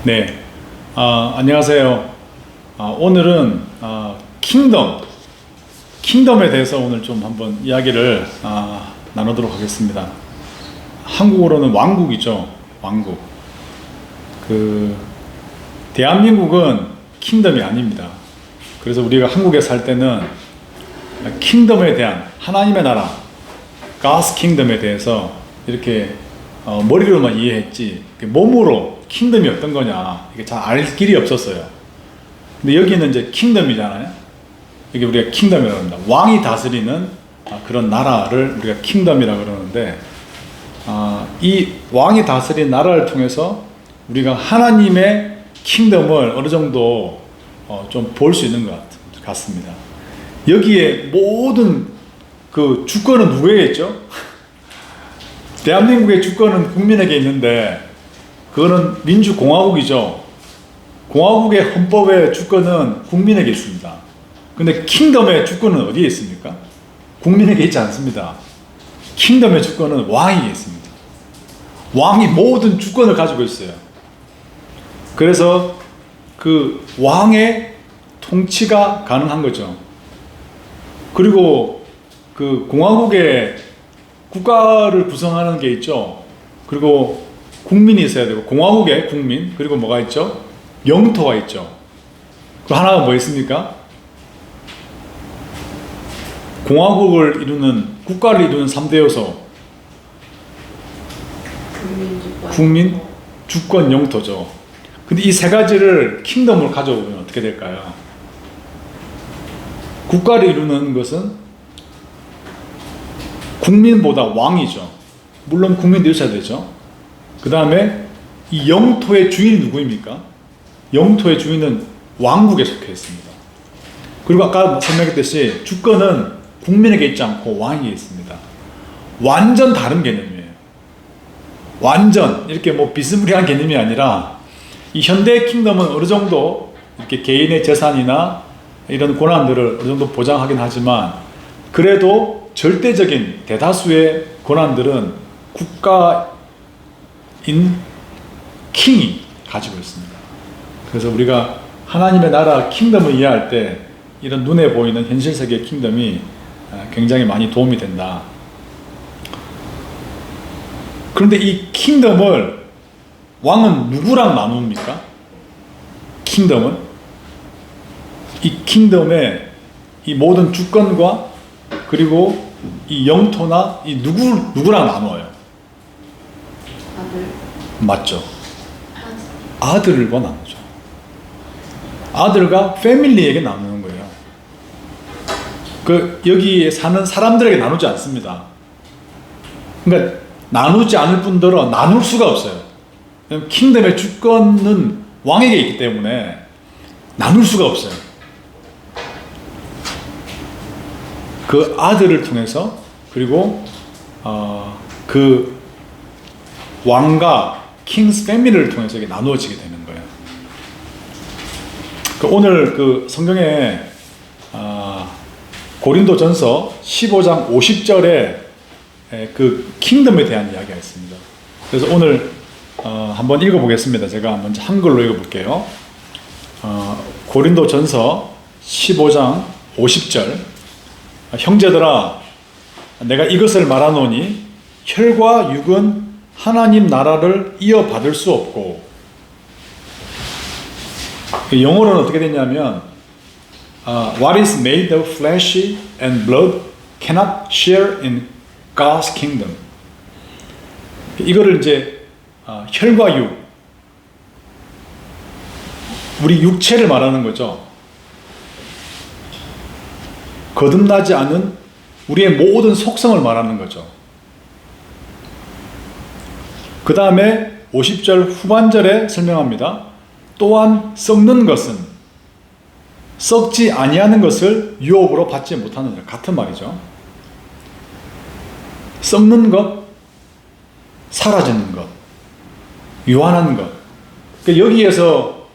네, 안녕하세요. 오늘은 킹덤에 대해서 오늘 좀 한번 이야기를 나누도록 하겠습니다. 한국어로는 왕국이죠. 왕국. 대한민국은 킹덤이 아닙니다. 그래서 우리가 한국에 살 때는 킹덤에 대한 하나님의 나라, God's Kingdom에 대해서 이렇게 머리로만 이해했지 몸으로 킹덤이 어떤 거냐 이게 잘 알 길이 없었어요. 근데 여기는 이제 킹덤이잖아요. 이게 우리가 킹덤이라고 합니다. 왕이 다스리는 그런 나라를 우리가 킹덤이라고 그러는데, 이 왕이 다스리는 나라를 통해서 우리가 하나님의 킹덤을 어느 정도 좀 볼 수 있는 것 같습니다. 여기에 모든 그 주권은 누구에게 있죠? 대한민국의 주권은 국민에게 있는데 그거는 민주공화국이죠. 공화국의 헌법의 주권은 국민에게 있습니다. 근데 킹덤의 주권은 어디에 있습니까? 국민에게 있지 않습니다. 킹덤의 주권은 왕에게 있습니다. 왕이 모든 주권을 가지고 있어요. 그래서 그 왕의 통치가 가능한 거죠. 그리고 그 공화국의 국가를 구성하는 게 있죠. 그리고 국민이 있어야 되고, 공화국의 국민, 그리고 뭐가 있죠? 영토가 있죠. 그 하나가 뭐 있습니까? 공화국을 이루는, 국가를 이루는 3대 요소. 국민, 주권, 영토죠. 근데 이 세 가지를 킹덤으로 가져오면 어떻게 될까요? 국가를 이루는 것은 국민보다 왕이죠. 물론 국민도 있어야 되죠. 그 다음에 이 영토의 주인이 누구입니까? 영토의 주인은 왕국에 속해 있습니다. 그리고 아까 설명했듯이 주권은 국민에게 있지 않고 왕에게 있습니다. 완전 다른 개념이에요. 완전 이렇게 뭐 비스무리한 개념이 아니라, 이 현대 킹덤은 어느 정도 이렇게 개인의 재산이나 이런 권한들을 어느 정도 보장하긴 하지만, 그래도 절대적인 대다수의 권한들은 국가인 킹이 가지고 있습니다. 그래서 우리가 하나님의 나라 킹덤을 이해할 때 이런 눈에 보이는 현실 세계 킹덤이 굉장히 많이 도움이 된다. 그런데 이 킹덤을 왕은 누구랑 나눕니까? 킹덤은 이 킹덤의 이 모든 주권과 그리고 이 영토나 이 누구랑 나눠요? 아들. 맞죠? 아들과 나누죠. 아들과 패밀리에게 나누는 거예요. 여기에 사는 사람들에게 나누지 않습니다. 그러니까 나누지 않을 뿐더러 나눌 수가 없어요. 킹덤의 주권은 왕에게 있기 때문에 나눌 수가 없어요. 그 아들을 통해서, 그리고 그 왕과 킹스 패밀리를 통해서 이게 나누어지게 되는 거예요. 오늘 그 성경에 고린도전서 15장 50절에 그 킹덤에 대한 이야기가 있습니다. 그래서 오늘 한번 읽어보겠습니다. 제가 먼저 한글로 읽어볼게요. 고린도전서 15장 50절. 형제들아, 내가 이것을 말하노니 혈과 육은 하나님 나라를 이어받을 수 없고, 영어로는 어떻게 되냐면 What is made of flesh and blood cannot share in God's kingdom. 이거를 이제 혈과 육, 우리 육체를 말하는 거죠. 거듭나지 않은 우리의 모든 속성을 말하는 거죠. 그 다음에 50절 후반절에 설명합니다. 또한 썩는 것은 썩지 아니하는 것을 유업으로 받지 못하느니라. 같은 말이죠. 썩는 것, 사라지는 것, 유한한 것. 그러니까 여기에서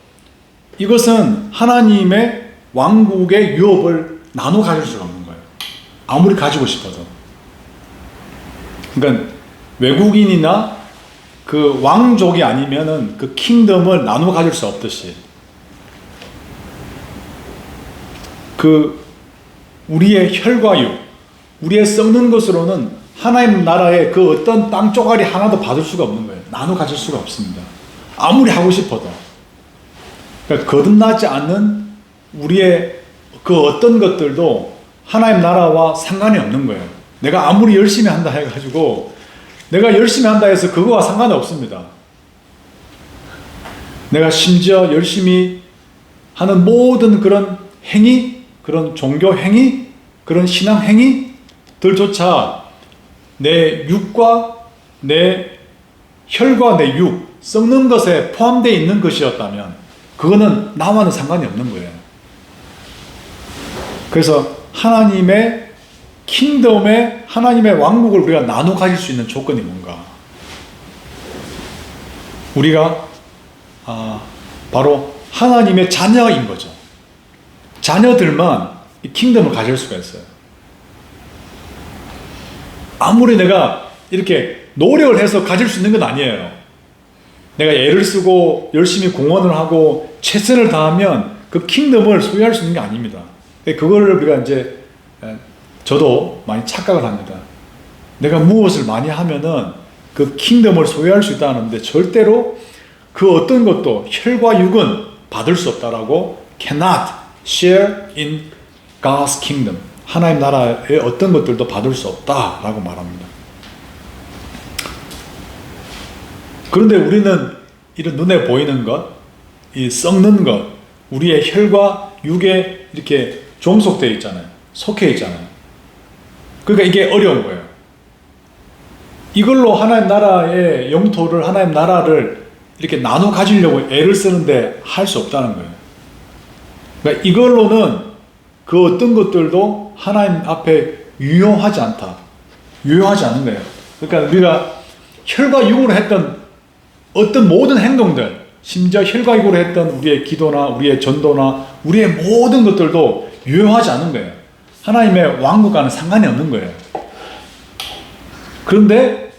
이것은 하나님의 왕국의 유업을 나눠 가질 수가 없는 거예요. 아무리 가지고 싶어서. 그러니까 외국인이나 그 왕족이 아니면은 그 킹덤을 나누어 가질 수 없듯이 그 우리의 혈과 육, 우리의 썩는 것으로는 하나님 나라의 그 어떤 땅 쪼가리 하나도 받을 수가 없는 거예요. 나눠 가질 수가 없습니다. 아무리 하고 싶어도. 그러니까 거듭나지 않는 우리의 그 어떤 것들도 하나님 나라와 상관이 없는 거예요. 내가 아무리 열심히 한다 해가지고 내가 열심히 한다 해서 그거와 상관이 없습니다. 내가 심지어 열심히 하는 모든 그런 행위, 그런 종교 행위, 그런 신앙 행위들조차 내 육과 내 혈과 내 육, 썩는 것에 포함되어 있는 것이었다면 그거는 나와는 상관이 없는 거예요. 그래서 하나님의 킹덤의 하나님의 왕국을 우리가 나눠 가질 수 있는 조건이 뭔가? 우리가 바로 하나님의 자녀인 거죠. 자녀들만 이 킹덤을 가질 수가 있어요. 아무리 내가 이렇게 노력을 해서 가질 수 있는 건 아니에요. 내가 애를 쓰고 열심히 공헌을 하고 최선을 다하면 그 킹덤을 소유할 수 있는 게 아닙니다. 그거를 우리가 이제 저도 많이 착각을 합니다. 내가 무엇을 많이 하면은 그 킹덤을 소유할 수 있다는데 절대로 그 어떤 것도 혈과 육은 받을 수 없다라고 cannot share in God's kingdom. 하나님 나라의 어떤 것들도 받을 수 없다라고 말합니다. 그런데 우리는 이런 눈에 보이는 것, 이 썩는 것, 우리의 혈과 육에 이렇게 종속되어 있잖아요. 속해 있잖아요. 그러니까 이게 어려운 거예요. 이걸로 하나님 나라의 영토를, 하나님 나라를 이렇게 나눠 가지려고 애를 쓰는데 할 수 없다는 거예요. 그러니까 이걸로는 그 어떤 것들도 하나님 앞에 유효하지 않다. 유효하지 않은 거예요. 그러니까 우리가 혈과 육으로 했던 어떤 모든 행동들, 심지어 혈과 육으로 했던 우리의 기도나 우리의 전도나 우리의 모든 것들도 유효하지 않은 거예요. 하나님의 왕국과는 상관이 없는 거예요. 그런데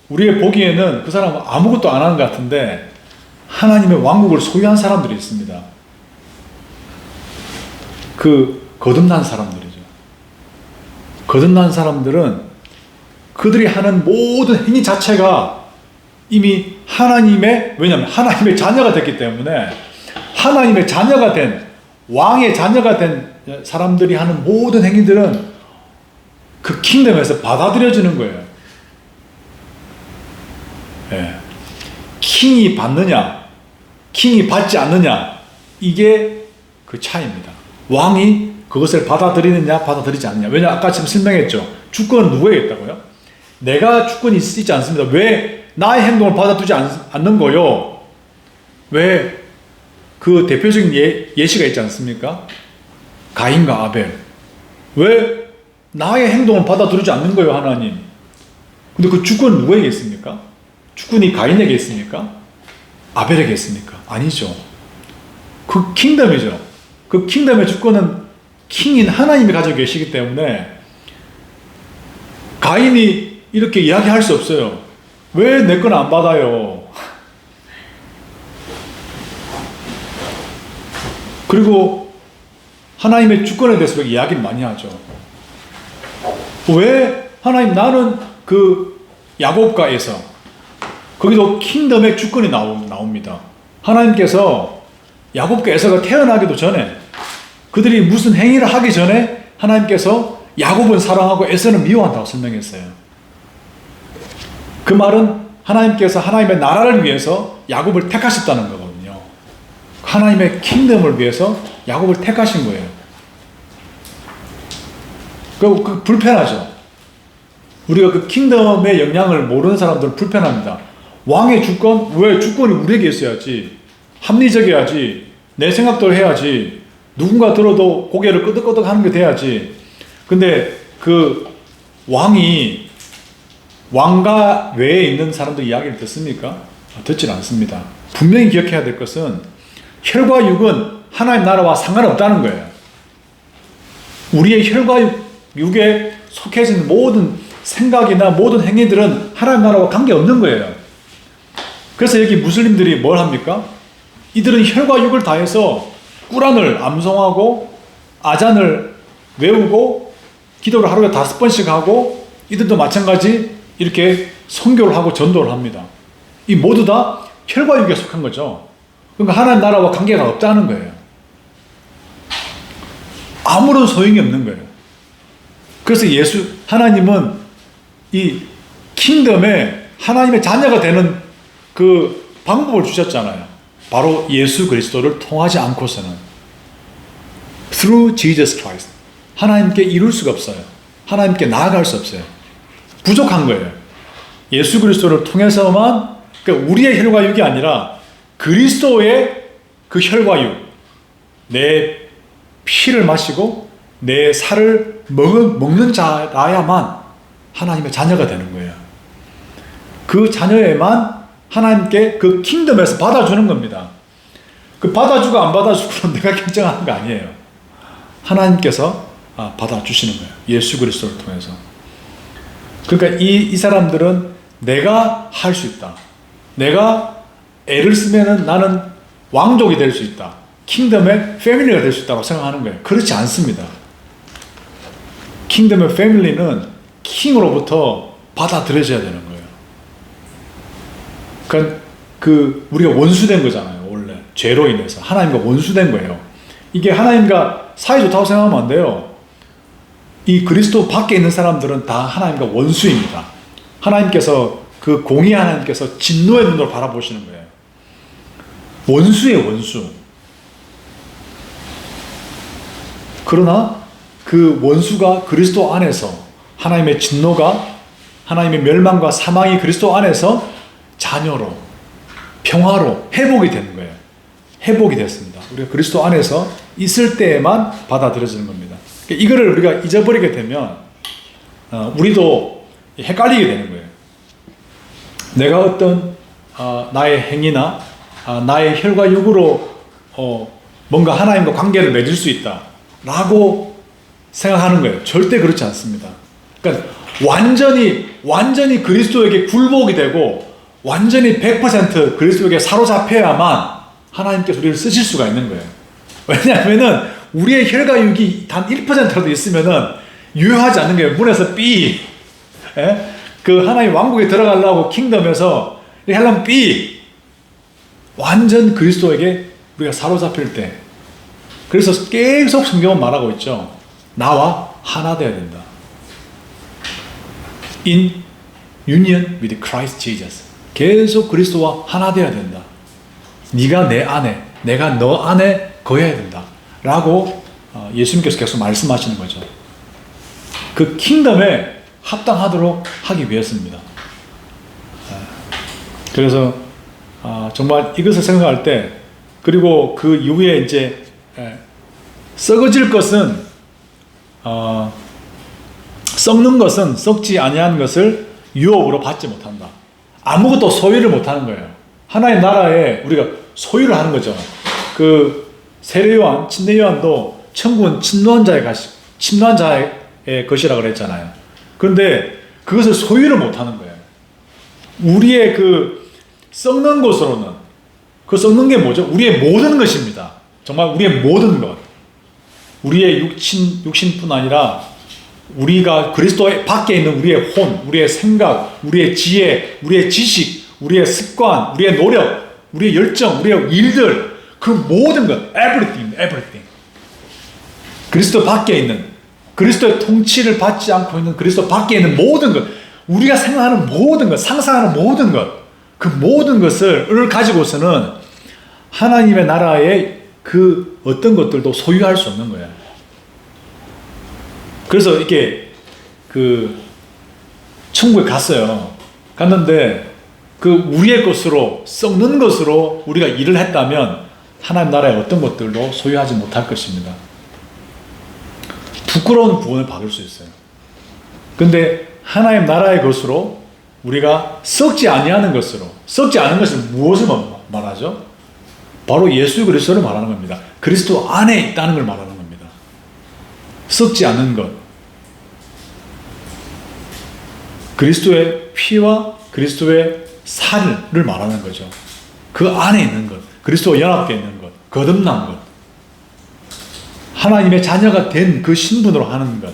우리의 보기에는 그 사람은 아무것도 안 하는 것 같은데 하나님의 왕국을 소유한 사람들이 있습니다. 그 거듭난 사람들이죠. 거듭난 사람들은 그들이 하는 모든 행위 자체가 이미 하나님의, 왜냐하면 하나님의 자녀가 됐기 때문에 하나님의 자녀가 된, 왕의 자녀가 된 사람들이 하는 모든 행위들은 그 킹덤에서 받아들여지는 거예요. 예. 킹이 받느냐, 킹이 받지 않느냐, 이게 그 차이입니다. 왕이 그것을 받아들이느냐, 받아들이지 않느냐. 왜냐, 아까 지금 설명했죠. 주권은 누구에게 있다고요? 내가 주권이 있지 않습니다. 왜 나의 행동을 받아두지 않는 거요? 왜 그 대표적인 예시가 있지 않습니까? 가인과 아벨. 왜 나의 행동을 받아들이지 않는 거예요, 하나님? 근데 그 주권은 누구에게 있습니까? 주권이 가인에게 있습니까? 아벨에게 있습니까? 아니죠. 그 킹덤이죠. 그 킹덤의 주권은 킹인 하나님이 가지고 계시기 때문에 가인이 이렇게 이야기할 수 없어요. 왜 내 건 안 받아요? 그리고 하나님의 주권에 대해서 이야기를 많이 하죠. 왜 하나님, 나는 그 야곱가에서 거기도 킹덤의 주권이 나옵니다. 하나님께서 야곱과 에서가 태어나기도 전에 그들이 무슨 행위를 하기 전에 하나님께서 야곱은 사랑하고 에서는 미워한다고 설명했어요. 그 말은 하나님께서 하나님의 나라를 위해서 야곱을 택하셨다는 거거든요. 하나님의 킹덤을 위해서 야곱을 택하신 거예요. 그 불편하죠. 우리가 그 킹덤의 영향을 모르는 사람들은 불편합니다. 왕의 주권? 왜 주권이 우리에게 있어야지? 합리적이어야지. 내 생각대로 해야지. 누군가 들어도 고개를 끄덕끄덕 하는 게 돼야지. 근데 그 왕이 왕가 외에 있는 사람들 이야기를 듣습니까? 듣질 않습니다. 분명히 기억해야 될 것은 혈과 육은 하나님 나라와 상관없다는 거예요. 우리의 혈과 육에 속해진 모든 생각이나 모든 행위들은 하나님 나라와 관계없는 거예요. 그래서 여기 무슬림들이 뭘 합니까? 이들은 혈과 육을 다해서 꾸란을 암송하고 아잔을 외우고 기도를 하루에 5번씩 하고 이들도 마찬가지 이렇게 선교를 하고 전도를 합니다. 이 모두 다 혈과 육에 속한 거죠. 그러니까 하나님 나라와 관계가 없다는 거예요. 아무런 소용이 없는 거예요. 그래서 하나님은 이 킹덤에 하나님의 자녀가 되는 그 방법을 주셨잖아요. 바로 예수 그리스도를 통하지 않고서는 through Jesus Christ 하나님께 이룰 수가 없어요. 하나님께 나아갈 수 없어요. 부족한 거예요. 예수 그리스도를 통해서만, 그러니까 우리의 혈과 육이 아니라 그리스도의 그 혈과 육, 내 피를 마시고 내 살을 먹는 자라야만 하나님의 자녀가 되는 거예요. 그 자녀에만 하나님께 그 킹덤에서 받아주는 겁니다. 그 받아주고 안 받아주고는 내가 결정하는 거 아니에요. 하나님께서 받아주시는 거예요. 예수 그리스도를 통해서. 그러니까 이 사람들은 내가 할 수 있다. 내가 애를 쓰면은 나는 왕족이 될 수 있다. 킹덤의 패밀리가 될 수 있다고 생각하는 거예요. 그렇지 않습니다. 킹덤의 패밀리는 킹으로부터 받아들여져야 되는 거예요. 그러니까 우리가 원수된 거잖아요. 원래 죄로 인해서 하나님과 원수된 거예요. 이게 하나님과 사이 좋다고 생각하면 안 돼요. 이 그리스도 밖에 있는 사람들은 다 하나님과 원수입니다. 하나님께서 그 공의 하나님께서 진노의 눈으로 바라보시는 거예요. 원수의 원수. 그러나 그 원수가 그리스도 안에서 하나님의 진노가, 하나님의 멸망과 사망이 그리스도 안에서 자녀로, 평화로 회복이 되는 거예요. 회복이 됐습니다. 우리가 그리스도 안에서 있을 때에만 받아들여지는 겁니다. 이거를 우리가 잊어버리게 되면 우리도 헷갈리게 되는 거예요. 내가 어떤 나의 행위나 나의 혈과 육으로 뭔가 하나님과 관계를 맺을 수 있다라고 생각하는 거예요. 절대 그렇지 않습니다. 그러니까 완전히 그리스도에게 굴복이 되고 완전히 100% 그리스도에게 사로잡혀야만 하나님께서 우리를 쓰실 수가 있는 거예요. 왜냐하면은 우리의 혈과 육이 단 1%라도 있으면은 유효하지 않는 거예요. 문에서 삐. 그 하나님 왕국에 들어가려고 킹덤에서 이렇게 하려면 삐. 완전 그리스도에게 우리가 사로잡힐 때. 그래서 계속 성경은 말하고 있죠. 나와 하나 되어야 된다. In union with Christ Jesus. 계속 그리스도와 하나 되어야 된다. 네가 내 안에, 내가 너 안에 거해야 된다. 라고 예수님께서 계속 말씀하시는 거죠. 그 킹덤에 합당하도록 하기 위해서입니다. 그래서 정말 이것을 생각할 때, 그리고 그 이후에 이제 썩어질 것은 썩는 것은 썩지 아니한 것을 유업으로 받지 못한다. 아무것도 소유를 못하는 거예요. 하나의 나라에 우리가 소유를 하는 거죠. 그 세례요한, 침례요한도 천국은 침노한 자의 것이라고 그랬잖아요. 그런데 그것을 소유를 못하는 거예요. 우리의 그 썩는 것으로는, 그 썩는 게 뭐죠? 우리의 모든 것입니다. 정말 우리의 모든 것. 우리의 육신뿐 아니라 우리가 그리스도 밖에 있는 우리의 혼, 우리의 생각, 우리의 지혜, 우리의 지식, 우리의 습관, 우리의 노력, 우리의 열정, 우리의 일들, 그 모든 것, everything. 그리스도 밖에 있는, 그리스도의 통치를 받지 않고 있는 그리스도 밖에 있는 모든 것, 우리가 생각하는 모든 것, 상상하는 모든 것, 그 모든 것을 가지고서는 하나님의 나라의 그 어떤 것들도 소유할 수 없는 거예요. 그래서 이렇게 그 천국에 갔어요. 갔는데 그 우리의 것으로, 썩는 것으로 우리가 일을 했다면 하나님 나라의 어떤 것들도 소유하지 못할 것입니다. 부끄러운 구원을 받을 수 있어요. 근데 하나님 나라의 것으로 우리가 썩지 아니하는 것으로, 썩지 않은 것은 무엇을 말하죠? 바로 예수 그리스도를 말하는 겁니다. 그리스도 안에 있다는 걸 말하는 겁니다. 썩지 않는 것. 그리스도의 피와 그리스도의 살을 말하는 거죠. 그 안에 있는 것, 그리스도와 연합되어 있는 것, 거듭난 것, 하나님의 자녀가 된 그 신분으로 하는 것,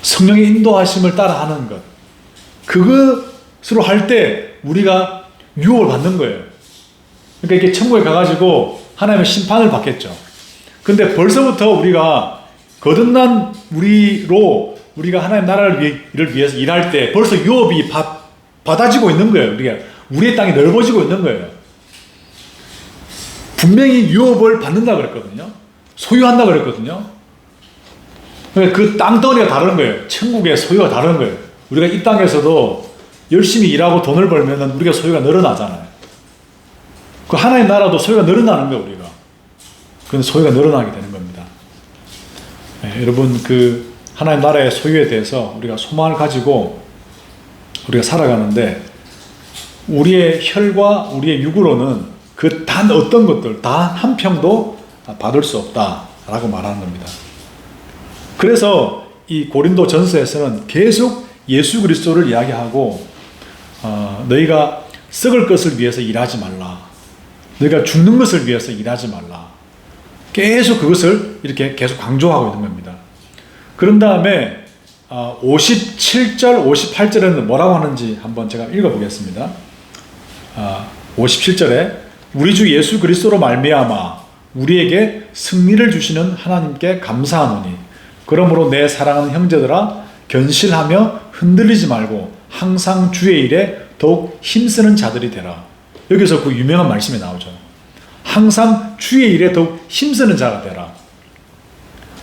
성령의 인도하심을 따라 하는 것, 그것으로 할 때 우리가 유혹을 받는 거예요. 그러니까 이렇게 천국에 가가지고 하나님의 심판을 받겠죠. 근데 벌써부터 우리가 거듭난 우리가 하나님 나라를 위해서 일할 때 벌써 유업이 받아지고 있는 거예요. 우리의 땅이 넓어지고 있는 거예요. 분명히 유업을 받는다 그랬거든요. 소유한다 그랬거든요. 그 땅덩어리가 다른 거예요. 천국의 소유가 다른 거예요. 우리가 이 땅에서도 열심히 일하고 돈을 벌면 우리가 소유가 늘어나잖아요. 그 하나님 나라도 소유가 늘어나는 거예요, 우리가. 그건 소유가 늘어나게 되는 겁니다. 네, 여러분, 그 하나님 나라의 소유에 대해서 우리가 소망을 가지고 우리가 살아가는데 우리의 혈과 우리의 육으로는 그 단 어떤 것들, 단 한 평도 받을 수 없다라고 말하는 겁니다. 그래서 이 고린도 전서에서는 계속 예수 그리스도를 이야기하고 너희가 썩을 것을 위해서 일하지 말라. 너희가 죽는 것을 위해서 일하지 말라. 계속 그것을 이렇게 계속 강조하고 있는 겁니다. 그런 다음에 57절, 58절에는 뭐라고 하는지 한번 제가 읽어보겠습니다. 57절에 우리 주 예수 그리스도로 말미암아 우리에게 승리를 주시는 하나님께 감사하노니 그러므로 내 사랑하는 형제들아 견실하며 흔들리지 말고 항상 주의 일에 더욱 힘쓰는 자들이 되라. 여기서 그 유명한 말씀이 나오죠. 항상 주의 일에 더욱 힘쓰는 자가 되라.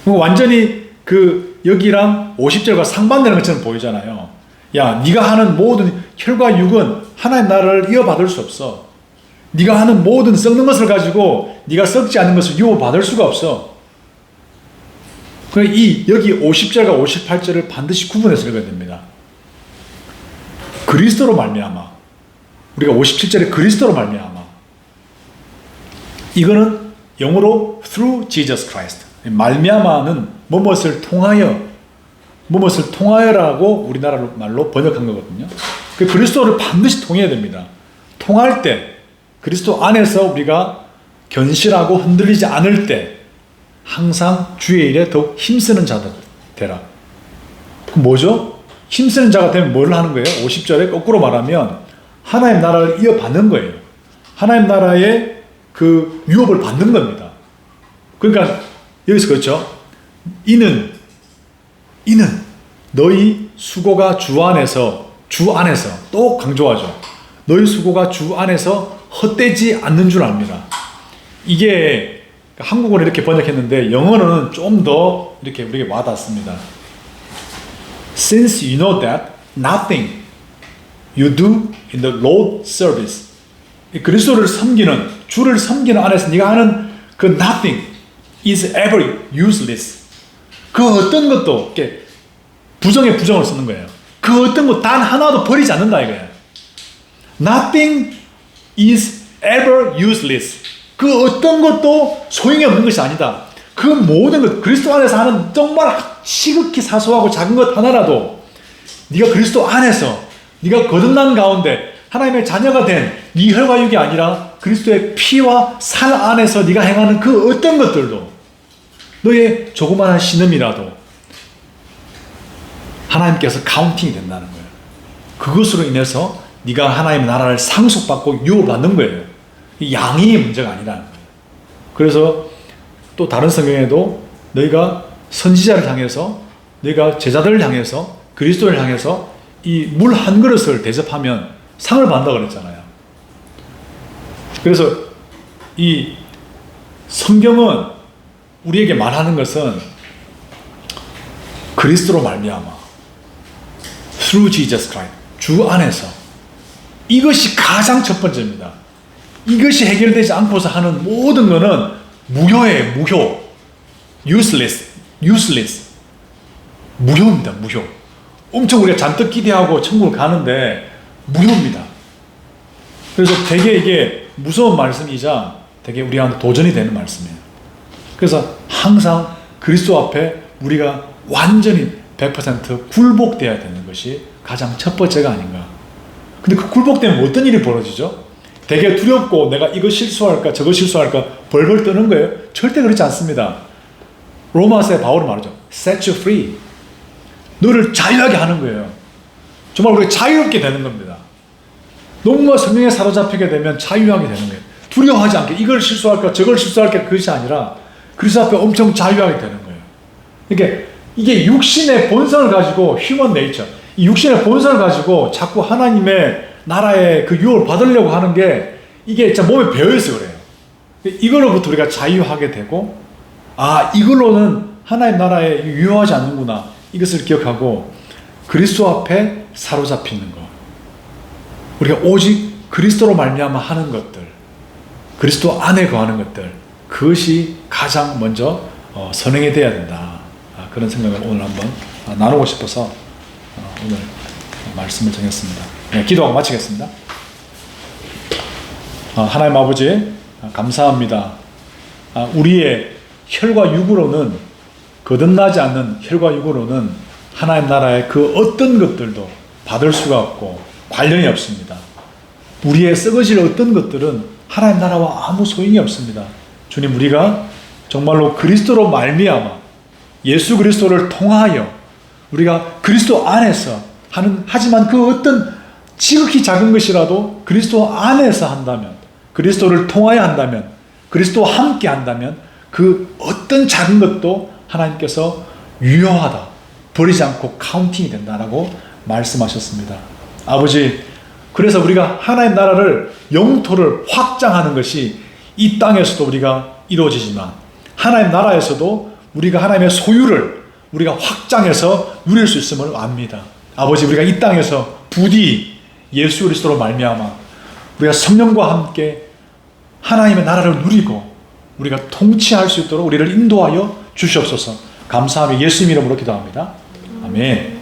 완전히 그 여기랑 50절과 상반되는 것처럼 보이잖아요. 야, 네가 하는 모든 혈과 육은 하나님 나라를 이어받을 수 없어. 네가 하는 모든 썩는 것을 가지고 네가 썩지 않는 것을 유업받을 수가 없어. 여기 50절과 58절을 반드시 구분해서 읽어야 됩니다. 그리스도로 말미암아. 우리가 57절에 그리스도로 말미암아. 이거는 영어로 through Jesus Christ. 말미암아는 무엇을 통하여라고 우리나라 말로 번역한 거거든요. 그 그리스도를 반드시 통해야 됩니다. 통할 때 그리스도 안에서 우리가 견실하고 흔들리지 않을 때 항상 주의 일에 더욱 힘쓰는 자들 되라. 그럼 뭐죠? 힘쓰는 자가 되면 뭘 하는 거예요? 50절에 거꾸로 말하면 하나님 나라를 이어받는 거예요. 하나님 나라의 그 유업을 받는 겁니다. 그러니까 여기서 그렇죠. 이는 너희 수고가 주 안에서 또 강조하죠. 너희 수고가 주 안에서 헛되지 않는 줄 압니다. 이게 한국어는 이렇게 번역했는데 영어는 좀 더 이렇게 우리에게 와닿습니다. Since you know that nothing you do in the Lord service, 주를 섬기는 안에서 네가 하는 그 nothing is ever useless. 그 어떤 것도 이렇게 부정에 부정을 쓰는 거예요. 그 어떤 것 단 하나도 버리지 않는다 이거예요. Nothing is ever useless. 그 어떤 것도 소용이 없는 것이 아니다. 그 모든 것, 그리스도 안에서 하는 정말 시극히 사소하고 작은 것 하나라도 네가 그리스도 안에서 네가 거듭난 가운데 하나님의 자녀가 된 네 혈과 육이 아니라 그리스도의 피와 살 안에서 네가 행하는 그 어떤 것들도 너의 조그마한 신음이라도 하나님께서 카운팅이 된다는 거예요. 그것으로 인해서 네가 하나님의 나라를 상속받고 유업받는 거예요. 양이 문제가 아니라는 거예요. 그래서 또 다른 성경에도 너희가 선지자를 향해서 너희가 제자들을 향해서 그리스도를 향해서 이 물 한 그릇을 대접하면 상을 받는다고 그랬잖아요. 그래서 이 성경은 우리에게 말하는 것은 그리스도로 말미암아 through Jesus Christ 주 안에서 이것이 가장 첫 번째입니다. 이것이 해결되지 않고서 하는 모든 것은 무효예요. 무효. useless. 무효입니다. 무효. 엄청 우리가 잔뜩 기대하고 천국을 가는데 무효입니다. 그래서 되게 이게 무서운 말씀이자 되게 우리한테 도전이 되는 말씀이에요. 그래서 항상 그리스도 앞에 우리가 완전히 100% 굴복되어야 되는 것이 가장 첫 번째가 아닌가. 근데 그 굴복되면 어떤 일이 벌어지죠? 되게 두렵고 내가 이거 실수할까 저거 실수할까 벌벌 떠는 거예요? 절대 그렇지 않습니다. 로마서에 바울이 말하죠. Set you free. 너를 자유하게 하는 거예요. 정말 우리가 자유롭게 되는 겁니다. 너무 성령에 사로잡히게 되면 자유하게 되는 거예요. 두려워하지 않게 이걸 실수할까 저걸 실수할까 그것이 아니라 그리스도 앞에 엄청 자유하게 되는 거예요. 이게 육신의 본성을 가지고 휴먼 네이처, 이 육신의 본성을 가지고 자꾸 하나님의 나라의 그 유혹을 받으려고 하는 게 이게 진짜 몸에 배어있어 그래요. 이걸로부터 우리가 자유하게 되고 이걸로는 하나님 나라에 유효하지 않는구나 이것을 기억하고 그리스도 앞에 사로잡히는 것, 우리가 오직 그리스도로 말미암아 하는 것들, 그리스도 안에 거하는 것들, 그것이 가장 먼저 선행이 돼야 된다. 그런 생각을 오늘 한번 나누고 싶어서 오늘 말씀을 정했습니다. 네, 기도 마치겠습니다. 하나님 아버지 감사합니다. 우리의 혈과 육으로는, 거듭나지 않는 혈과 육으로는 하나님 나라의 그 어떤 것들도 받을 수가 없고 관련이 없습니다. 우리의 썩어질 어떤 것들은 하나님 나라와 아무 소용이 없습니다. 주님, 우리가 정말로 그리스도로 말미암아 예수 그리스도를 통하여 우리가 그리스도 안에서 하지만 그 어떤 지극히 작은 것이라도 그리스도 안에서 한다면, 그리스도를 통하여 한다면, 그리스도와 함께 한다면 그 어떤 작은 것도 하나님께서 유효하다, 버리지 않고 카운팅이 된다라고 말씀하셨습니다. 아버지, 그래서 우리가 하나님 나라를, 영토를 확장하는 것이 이 땅에서도 우리가 이루어지지만 하나님 나라에서도 우리가 하나님의 소유를 우리가 확장해서 누릴 수 있음을 압니다. 아버지, 우리가 이 땅에서 부디 예수 그리스도로 말미암아 우리가 성령과 함께 하나님의 나라를 누리고 우리가 통치할 수 있도록 우리를 인도하여 주시옵소서. 감사하며 예수님 이름으로 기도합니다. 아멘.